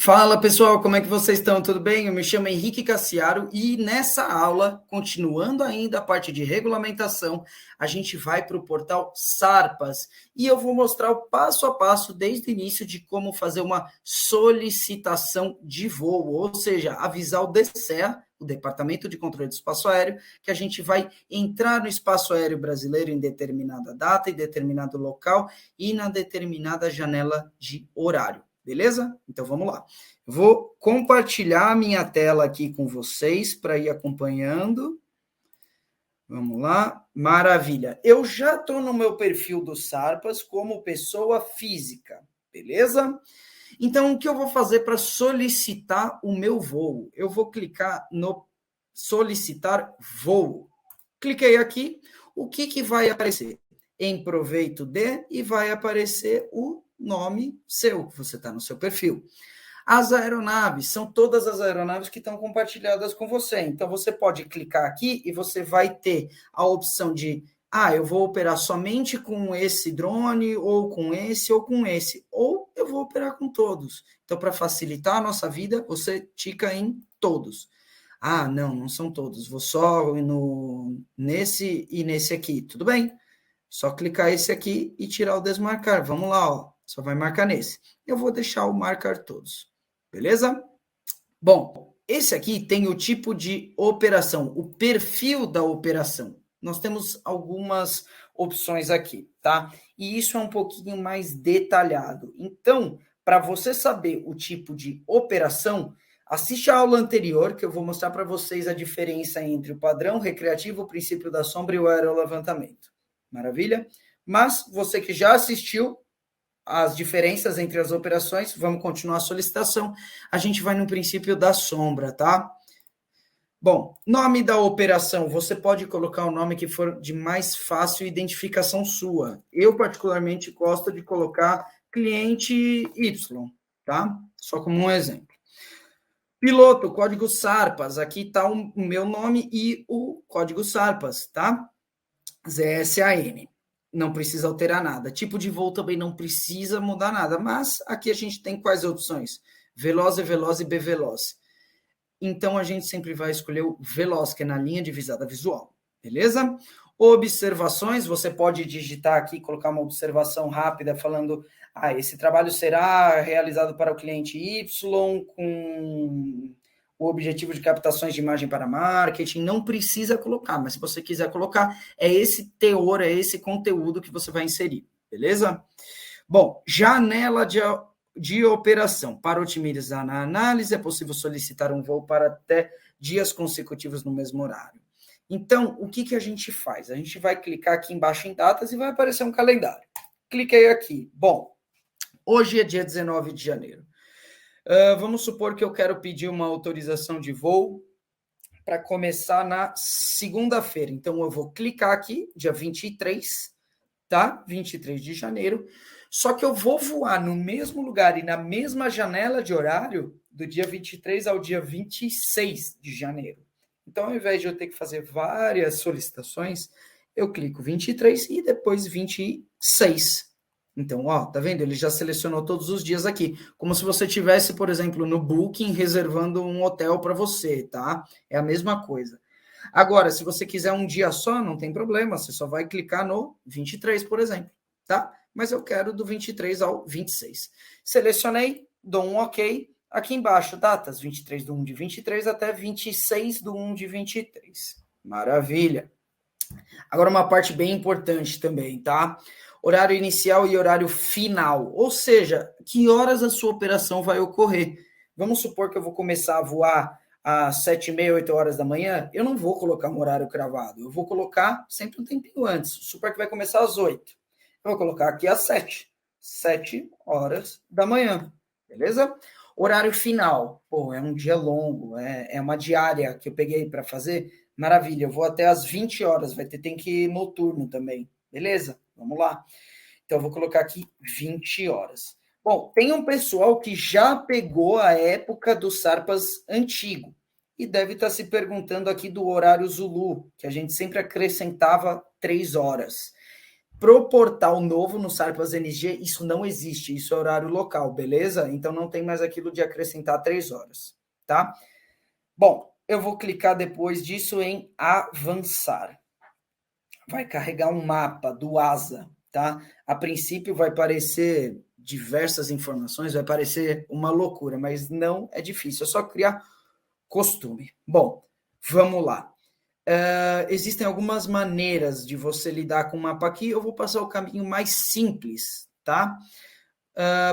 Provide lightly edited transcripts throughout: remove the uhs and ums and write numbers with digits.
Fala pessoal, como é que vocês estão? Tudo bem? Eu me chamo Henrique Cassiaro e nessa aula, continuando ainda a parte de regulamentação, a gente vai para o portal Sarpas e eu vou mostrar o passo a passo desde o início de como fazer uma solicitação de voo, ou seja, avisar o DCEA, o Departamento de Controle do Espaço Aéreo, que a gente vai entrar no espaço aéreo brasileiro em determinada data, em determinado local e na determinada janela de horário. Beleza? Então vamos lá. Vou compartilhar a minha tela aqui com vocês para ir acompanhando. Vamos lá. Maravilha. Eu já estou no meu perfil do Sarpas como pessoa física, beleza? Então, o que eu vou fazer para solicitar o meu voo? Eu vou clicar no solicitar voo. Cliquei aqui. O que vai aparecer? Em proveito de, e vai aparecer o nome seu, que você está no seu perfil. As aeronaves, são todas as aeronaves que estão compartilhadas com você. Então, você pode clicar aqui e você vai ter a opção de, eu vou operar somente com esse drone, ou com esse, ou com esse. Ou eu vou operar com todos. Então, para facilitar a nossa vida, você tica em todos. Não são todos. Vou só nesse e nesse aqui. Tudo bem? Só clicar esse aqui e tirar o desmarcar. Vamos lá, ó. Só vai marcar nesse. Eu vou deixar o marcar todos. Beleza? Bom, esse aqui tem o tipo de operação, o perfil da operação. Nós temos algumas opções aqui, tá? E isso é um pouquinho mais detalhado. Então, para você saber o tipo de operação, assiste a aula anterior, que eu vou mostrar para vocês a diferença entre o padrão recreativo, o princípio da sombra e o aerolevantamento. Maravilha? Mas você que já assistiu as diferenças entre as operações, vamos continuar a solicitação, a gente vai no princípio da sombra, tá? Bom, nome da operação, você pode colocar o nome que for de mais fácil identificação sua. Eu, particularmente, gosto de colocar cliente Y, tá? Só como um exemplo. Piloto, código Sarpas, aqui está o meu nome e o código Sarpas, tá? ZSAN. Não precisa alterar nada. Tipo de voo também não precisa mudar nada, mas aqui a gente tem quais opções? Veloz, E-Veloz e B-Veloz. Então, a gente sempre vai escolher o Veloz, que é na linha de visada visual, beleza? Observações, você pode digitar aqui, colocar uma observação rápida falando, esse trabalho será realizado para o cliente Y com o objetivo de captações de imagem para marketing, não precisa colocar, mas se você quiser colocar, é esse teor, é esse conteúdo que você vai inserir, beleza? Bom, janela de operação. Para otimizar na análise, é possível solicitar um voo para até dias consecutivos no mesmo horário. Então, o que a gente faz? A gente vai clicar aqui embaixo em datas e vai aparecer um calendário. Cliquei aqui. Bom, hoje é dia 19 de janeiro. Vamos supor que eu quero pedir uma autorização de voo para começar na segunda-feira. Então, eu vou clicar aqui, dia 23, tá? 23 de janeiro. Só que eu vou voar no mesmo lugar e na mesma janela de horário do dia 23 ao dia 26 de janeiro. Então, ao invés de eu ter que fazer várias solicitações, eu clico 23 e depois 26. Então, tá vendo? Ele já selecionou todos os dias aqui. Como se você tivesse, por exemplo, no Booking, reservando um hotel para você, tá? É a mesma coisa. Agora, se você quiser um dia só, não tem problema. Você só vai clicar no 23, por exemplo, tá? Mas eu quero do 23 ao 26. Selecionei, dou um OK. Aqui embaixo, datas, 23 de 1 de 23 até 26 de 1 de 23. Maravilha. Agora, uma parte bem importante também, tá? Horário inicial e horário final. Ou seja, que horas a sua operação vai ocorrer. Vamos supor que eu vou começar a voar às 7h30, 8 horas da manhã. Eu não vou colocar um horário cravado. Eu vou colocar sempre um tempinho antes. Supor que vai começar às 8. Eu vou colocar aqui às 7. 7 horas da manhã. Beleza? Horário final. É um dia longo. É uma diária que eu peguei para fazer. Maravilha, eu vou até às 20 horas. Tem que ir noturno também. Beleza? Vamos lá. Então, eu vou colocar aqui 20 horas. Bom, tem um pessoal que já pegou a época do Sarpas antigo e deve estar se perguntando aqui do horário Zulu, que a gente sempre acrescentava 3 horas. Pro portal novo no Sarpas NG, isso não existe, isso é horário local, beleza? Então não tem mais aquilo de acrescentar 3 horas, tá? Bom, eu vou clicar depois disso em avançar. Vai carregar um mapa do ASA, tá? A princípio vai parecer diversas informações, vai parecer uma loucura, mas não é difícil, é só criar costume. Bom, vamos lá. Existem algumas maneiras de você lidar com o mapa aqui, eu vou passar o caminho mais simples, tá?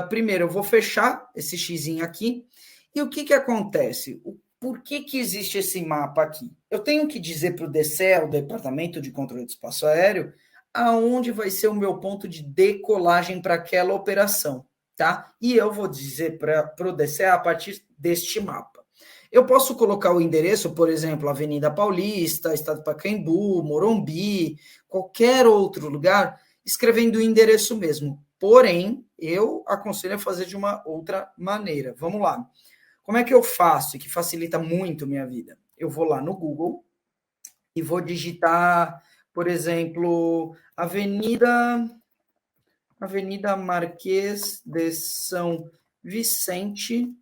Primeiro, eu vou fechar esse xizinho aqui, e o que acontece? Por que existe esse mapa aqui? Eu tenho que dizer para o DCE, o Departamento de Controle do Espaço Aéreo, aonde vai ser o meu ponto de decolagem para aquela operação, tá? E eu vou dizer para o DCE a partir deste mapa. Eu posso colocar o endereço, por exemplo, Avenida Paulista, Estado do Pacaembu, Morumbi, qualquer outro lugar, escrevendo o endereço mesmo. Porém, eu aconselho a fazer de uma outra maneira. Vamos lá. Como é que eu faço? Que facilita muito minha vida. Eu vou lá no Google e vou digitar, por exemplo, Avenida Marquês de São Vicente,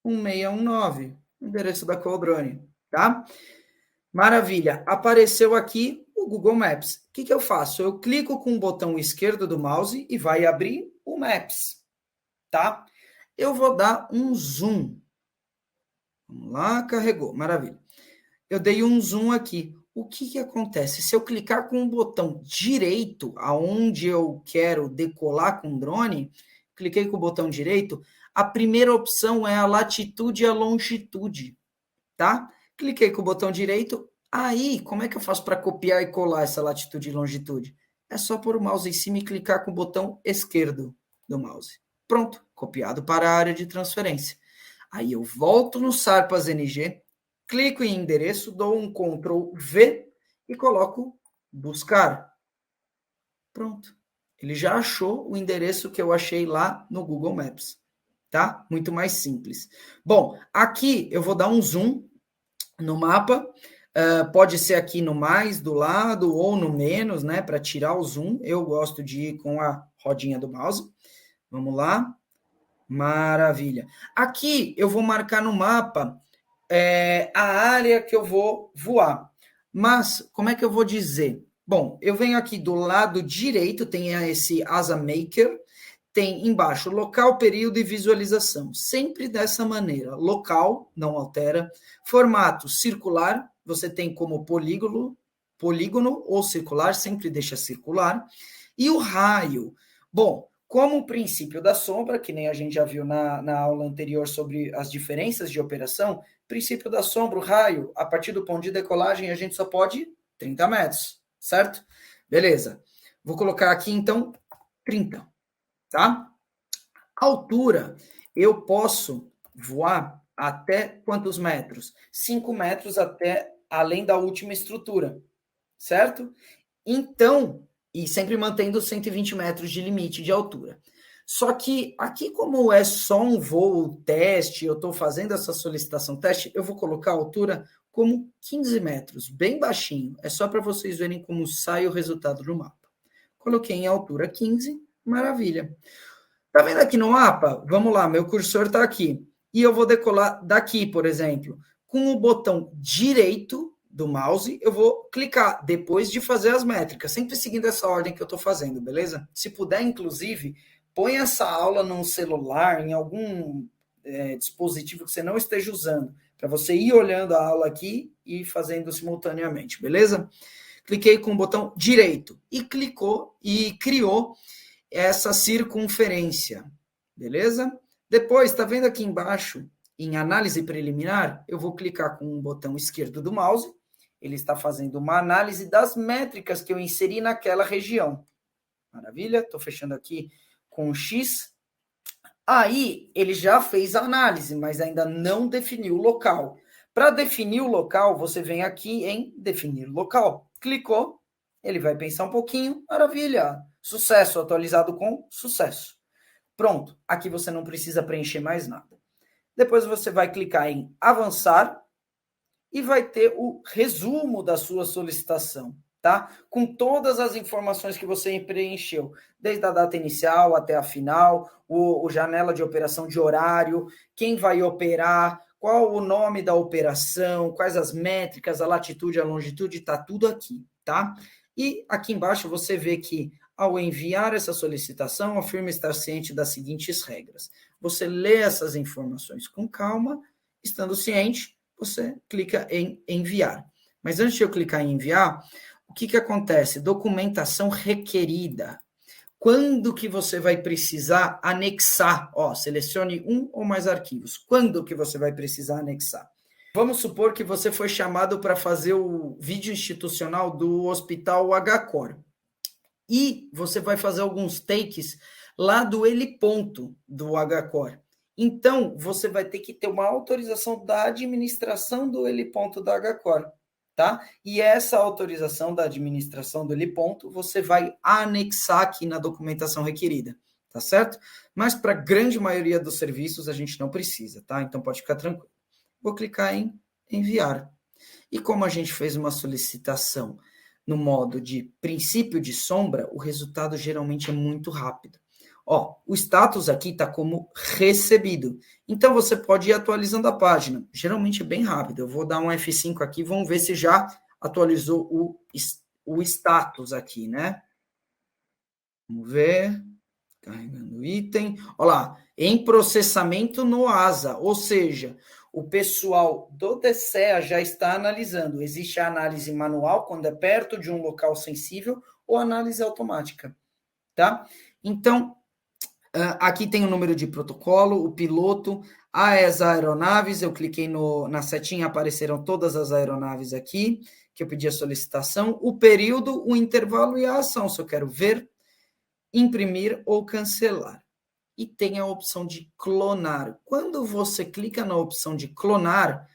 1619, endereço da Coldrone, tá? Maravilha, apareceu aqui o Google Maps. O que eu faço? Eu clico com o botão esquerdo do mouse e vai abrir o Maps, tá? Eu vou dar um zoom. Vamos lá, carregou, maravilha. Eu dei um zoom aqui. O que acontece? Se eu clicar com o botão direito, aonde eu quero decolar com o drone, cliquei com o botão direito, a primeira opção é a latitude e a longitude, tá? Cliquei com o botão direito, aí, como é que eu faço para copiar e colar essa latitude e longitude? É só pôr o mouse em cima e clicar com o botão esquerdo do mouse. Pronto, copiado para a área de transferência. Aí eu volto no Sarpas NG, clico em endereço, dou um Ctrl V e coloco buscar. Pronto. Ele já achou o endereço que eu achei lá no Google Maps, tá? Muito mais simples. Bom, aqui eu vou dar um zoom no mapa, pode ser aqui no mais do lado ou no menos, né, para tirar o zoom. Eu gosto de ir com a rodinha do mouse. Vamos lá. Maravilha. Aqui eu vou marcar no mapa a área que eu vou voar. Mas, como é que eu vou dizer? Bom, eu venho aqui do lado direito, tem esse Asa Maker, tem embaixo local, período e visualização. Sempre dessa maneira. Local, não altera. Formato circular, você tem como polígono ou circular, sempre deixa circular. E o raio. Bom, como o princípio da sombra, que nem a gente já viu na aula anterior sobre as diferenças de operação, princípio da sombra, o raio, a partir do ponto de decolagem, a gente só pode 30 metros, certo? Beleza. Vou colocar aqui, então, 30, tá? Altura, eu posso voar até quantos metros? 5 metros até além da última estrutura, certo? Então, e sempre mantendo 120 metros de limite de altura. Só que aqui, como é só um voo teste, eu estou fazendo essa solicitação teste, eu vou colocar a altura como 15 metros, bem baixinho. É só para vocês verem como sai o resultado do mapa. Coloquei em altura 15, maravilha. Tá vendo aqui no mapa? Vamos lá, meu cursor está aqui. E eu vou decolar daqui, por exemplo. Com o botão direito do mouse, eu vou clicar depois de fazer as métricas, sempre seguindo essa ordem que eu estou fazendo, beleza? Se puder, inclusive, põe essa aula num celular, em algum dispositivo que você não esteja usando, para você ir olhando a aula aqui e fazendo simultaneamente, beleza? Cliquei com o botão direito e clicou e criou essa circunferência, beleza? Depois, está vendo aqui embaixo, em análise preliminar, eu vou clicar com o botão esquerdo do mouse, ele está fazendo uma análise das métricas que eu inseri naquela região. Maravilha, estou fechando aqui com o X. Aí, ele já fez a análise, mas ainda não definiu o local. Para definir o local, você vem aqui em definir local. Clicou, ele vai pensar um pouquinho, maravilha. Sucesso, atualizado com sucesso. Pronto, aqui você não precisa preencher mais nada. Depois você vai clicar em avançar e vai ter o resumo da sua solicitação. tá? Com todas as informações que você preencheu, desde a data inicial até a final, o janela de operação de horário, quem vai operar, qual o nome da operação, quais as métricas, a latitude, a longitude, tá tudo aqui, tá? E aqui embaixo você vê que ao enviar essa solicitação, a firma está ciente das seguintes regras. Você lê essas informações com calma, estando ciente, você clica em enviar. Mas antes de eu clicar em enviar, o que acontece? Documentação requerida. Quando que você vai precisar anexar? Ó, selecione um ou mais arquivos. Quando que você vai precisar anexar? Vamos supor que você foi chamado para fazer o vídeo institucional do Hospital HCor. E você vai fazer alguns takes lá do heliponto do HCor. Então, você vai ter que ter uma autorização da administração do heliponto da HCor, tá? E essa autorização da administração do heliponto, você vai anexar aqui na documentação requerida, tá certo? Mas para a grande maioria dos serviços, a gente não precisa, tá? Então, pode ficar tranquilo. Vou clicar em enviar. E como a gente fez uma solicitação no modo de princípio de sombra, o resultado geralmente é muito rápido. Ó, o status aqui está como recebido. Então, você pode ir atualizando a página. Geralmente é bem rápido. Eu vou dar um F5 aqui, vamos ver se já atualizou o status aqui, né? Vamos ver. Carregando o item. Olha lá, em processamento no ASA, ou seja, o pessoal do DCEA já está analisando. Existe a análise manual, quando é perto de um local sensível, ou análise automática, tá? Então, aqui tem o número de protocolo, o piloto, as aeronaves, eu cliquei na setinha, apareceram todas as aeronaves aqui, que eu pedi a solicitação, o período, o intervalo e a ação, se eu quero ver, imprimir ou cancelar. E tem a opção de clonar. Quando você clica na opção de clonar,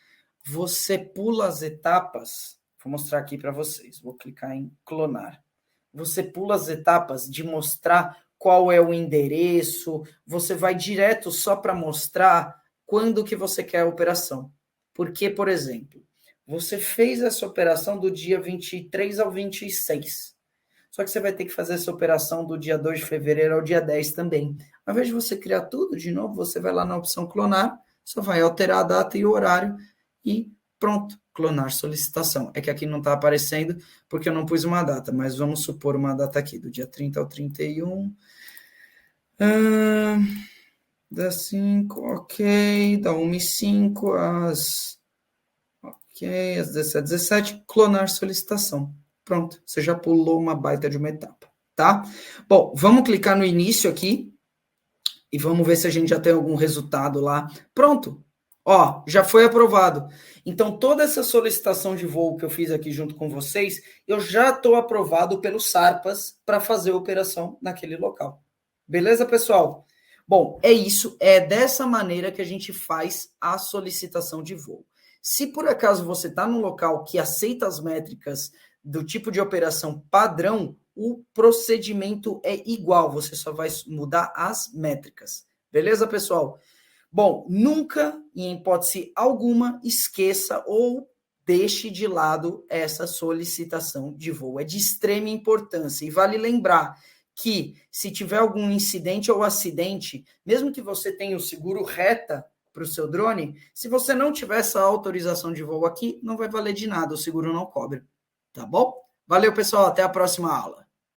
você pula as etapas. Vou mostrar aqui para vocês. Vou clicar em clonar. Você pula as etapas de mostrar qual é o endereço. Você vai direto só para mostrar quando que você quer a operação. Porque, por exemplo, você fez essa operação do dia 23 ao 26. Só que você vai ter que fazer essa operação do dia 2 de fevereiro ao dia 10 também. Ao invés de você criar tudo de novo, você vai lá na opção clonar, só vai alterar a data e o horário e pronto, clonar solicitação. É que aqui não está aparecendo porque eu não pus uma data, mas vamos supor uma data aqui, do dia 30 ao 31. Das 5, ok, da 1h05 às 17h17, clonar solicitação. Pronto, você já pulou uma baita de uma etapa, tá? Bom, vamos clicar no início aqui e vamos ver se a gente já tem algum resultado lá. Pronto, ó, já foi aprovado. Então, toda essa solicitação de voo que eu fiz aqui junto com vocês, eu já estou aprovado pelo Sarpas para fazer a operação naquele local. Beleza, pessoal? Bom, é isso, é dessa maneira que a gente faz a solicitação de voo. Se por acaso você está num local que aceita as métricas do tipo de operação padrão, o procedimento é igual, você só vai mudar as métricas. Beleza, pessoal? Bom, nunca, em hipótese alguma, esqueça ou deixe de lado essa solicitação de voo. É de extrema importância e vale lembrar que se tiver algum incidente ou acidente, mesmo que você tenha o seguro reta para o seu drone, se você não tiver essa autorização de voo aqui, não vai valer de nada, o seguro não cobre. Tá bom? Valeu, pessoal. Até a próxima aula.